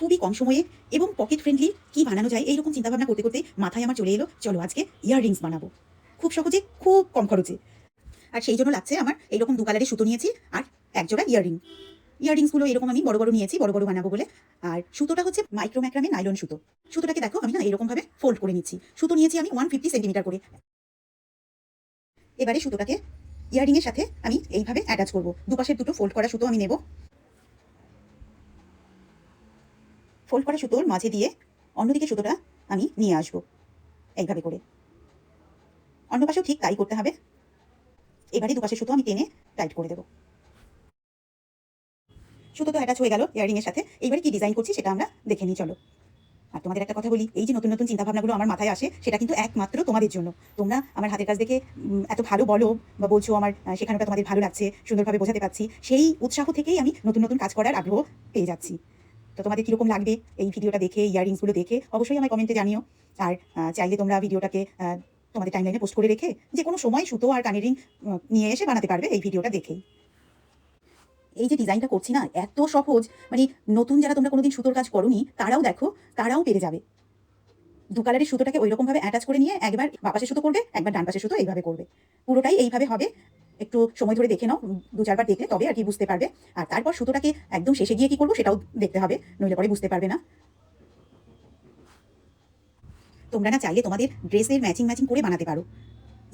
খুবই কম সময়ে এবং পকেট ফ্রেন্ডলি কি বানানো যায় এইরকম চিন্তাভাবনা করতে করতে মাথায় আমার চলে এলো, চলো আজকে ইয়াররিংস বানাবো, খুব সহজে খুব কম খরচে। আর সেই জন্য লাগছে আমার এইরকম 2 কালারের সুতো নিয়েছি আর একজোড়া ইয়াররিংসগুলো এরকম আমি বড় বড় নিয়েছি, বড় বড় বানাবো বলে। আর সুতোটা হচ্ছে মাইক্রোম্যাক্রামে নাইলন সুতো। সুতোটাকে দেখো আমি না এরকমভাবে ফোল্ড করে নিচ্ছি। সুতো নিয়েছি আমি 150 সেন্টিমিটার করে। এবারে সুতোটাকে ইয়াররিংয়ের সাথে আমি এইভাবে অ্যাটাচ করবো। দুপাশের দুটো ফোল্ড করা সুতো আমি নেব। ফোল্ড করা সুতোর মাঝে দিয়ে অন্যদিকে সুতোটা আমি নিয়ে আসবো এইভাবে করে। অন্য পাশেও ঠিক তাই করতে হবে। এবারে দুপাশের সুতো আমি টেনে টাইট করে দেবো। সুতো তো অ্যাটাচ হয়ে গেল ইয়াররিংয়ের সাথে। এইবারে কি ডিজাইন করছি সেটা আমরা দেখে নিই চলো। আর তোমাদের একটা কথা বলি, এই যে নতুন নতুন চিন্তাভাবনাগুলো আমার মাথায় আসে সেটা কিন্তু একমাত্র তোমাদের জন্য। তোমরা আমার হাতের কাজ দেখে এত ভালো বলো বা বলছো, আমার শেখানোটা তোমাদের ভালো লাগছে, সুন্দরভাবে বোঝাতে পারছি, সেই উৎসাহ থেকেই আমি নতুন নতুন কাজ করার আগ্রহ পেয়ে যাচ্ছি। তো তোমাদের কীরকম লাগবে এই ভিডিওটা দেখে, ইয়াররিংসগুলো দেখে অবশ্যই আমার কমেন্টে জানিও। আর চাইলে তোমরা ভিডিওটাকে তোমাদের টাইমলাইনে পোস্ট করে রেখে যে কোনো সময় সুতো আর কানের রিং নিয়ে এসে বানাতে পারবে এই ভিডিওটা দেখেই। এই যে ডিজাইনটা করছি না, এত সহজ, মানে নতুন যারা তোমরা কোনোদিন সুতোর কাজ করোনি তারাও দেখো, তারাও পেরে যাবে। 2 কালারের সুতোটাকে ওইরকমভাবে অ্যাটাচ করে নিয়ে একবার বাঁ পাশের সুতো করবে, একবার ডান পাশের সুতো এইভাবে করবে। পুরোটাই এইভাবে হবে। একটু সময় ধরে দেখে নাও, 2-4 বার দেখলে তবে আর কি বুঝতে পারবে। আর তারপর সুতোটাকে একদম শেষে গিয়ে কি করবো সেটাও দেখতে হবে, নইলে পরে বুঝতে পারবে না। তোমরা না চাইলে তোমাদের ড্রেসের ম্যাচিং করে বানাতে পারো।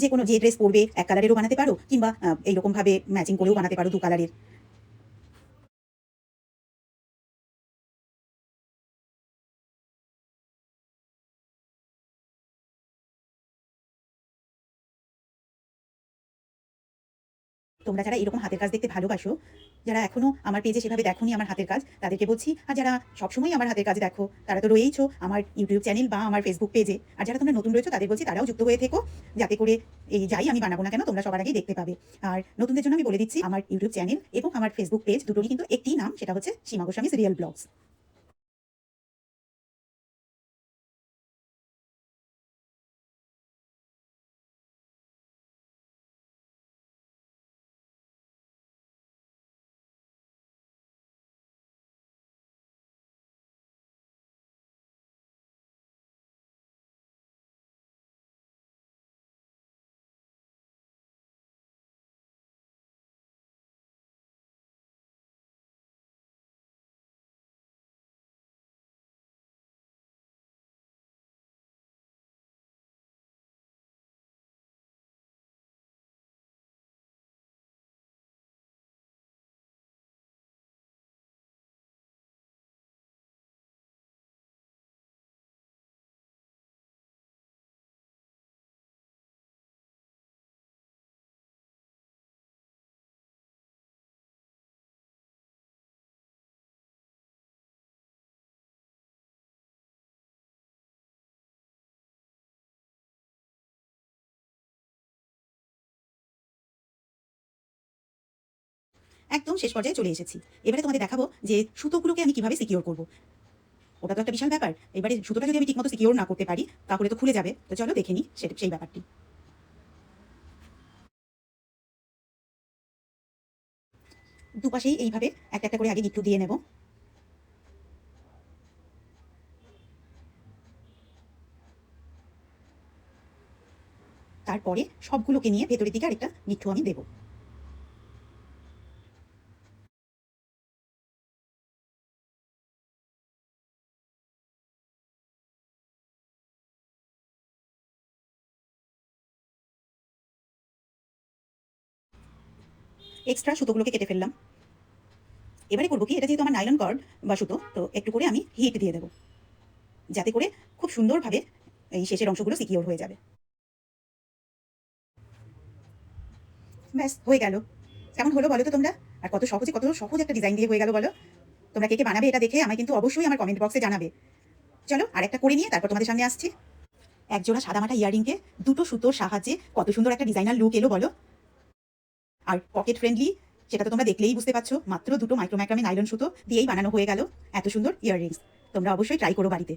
যে কোনো যে ড্রেস পরবে এক কালারেরও বানাতে পারো, কিংবা এইরকমভাবে ম্যাচিং করেও বানাতে পারো 2 কালারের। তোমরা যারা এরকম হাতের কাজ দেখতে ভালোবাসো, যারা এখনো আমার পেজে সেভাবে দেখোনি আমার হাতের কাজ, তাদেরকে বলছি। আর যারা সবসময় আমার হাতের কাজ দেখো, তারা তো রয়েইছো আমার ইউটিউব চ্যানেল বা আমার ফেসবুক পেজে। আর যারা তোমরা নতুন রয়েছো তাদের বলছি তারাও যুক্ত হয়ে থেকো, যাতে করে এই যাই আমি বানাবো না কেন তোমরা সবার আগেই দেখতে পাবে। আর নতুনদের জন্য আমি বলে দিচ্ছি, আমার ইউটিউব চ্যানেল এবং আমার ফেসবুক পেজ দুটোরই কিন্তু একটি নাম, সেটা হচ্ছে সীমা গোস্বামীস রিয়েল ব্লগস। একদম শেষ পর্যায়ে চলে এসেছি। এবারে তোমাদের দেখাবো যে সুতোগুলোকে আমি কিভাবে সিকিউর করবো। ওটা তো একটা বিশাল ব্যাপার। এবারে সুতোটা যদি আমি ঠিকমতো সিকিউর না করতে পারি তাহলে তো খুলে যাবে। তো চলো দেখে নিই সেই ব্যাপারটি। দুপাশেই এইভাবে একটা একটা করে আগে গিট্টু দিয়ে নেব। তারপরে সবগুলোকে নিয়ে ভেতরের দিকে আরেকটা গিট্টু আমি দেব। এক্সট্রা সুতোগুলোকে কেটে ফেললাম। এবারে করবো কি, এটা যেহেতু আমার নাইলন কর্ড বা সুতো, তো একটু করে আমি হিট দিয়ে দেবো, যাতে করে খুব সুন্দরভাবে এই শেষের অংশগুলো সিকিউর হয়ে যাবে। ব্যাস হয়ে গেল। কেমন হলো বলো তো তোমরা? আর কত সহজ একটা ডিজাইন দিয়ে হয়ে গেল বলো। তোমরা কে কে বানাবে এটা দেখে আমায় কিন্তু অবশ্যই আমার কমেন্ট বক্সে জানাবে। চলো আরেকটা করে নিয়ে তারপর তোমাদের সামনে আসছি। একজোড়া সাদামাটা ইয়াররিংকে দুটো সুতোর সাহায্যে কত সুন্দর একটা ডিজাইনার লুক এলো বলো। আর পকেট ফ্রেন্ডলি, সেটা তো তোমরা দেখলেই বুঝতে পারছো। মাত্র দুটো মাইক্রোম্যাক্রামে নাইলন সুতো দিয়েই বানানো হয়ে গেল এত সুন্দর ইয়াররিংস। তোমরা অবশ্যই ট্রাই করো বাড়িতে।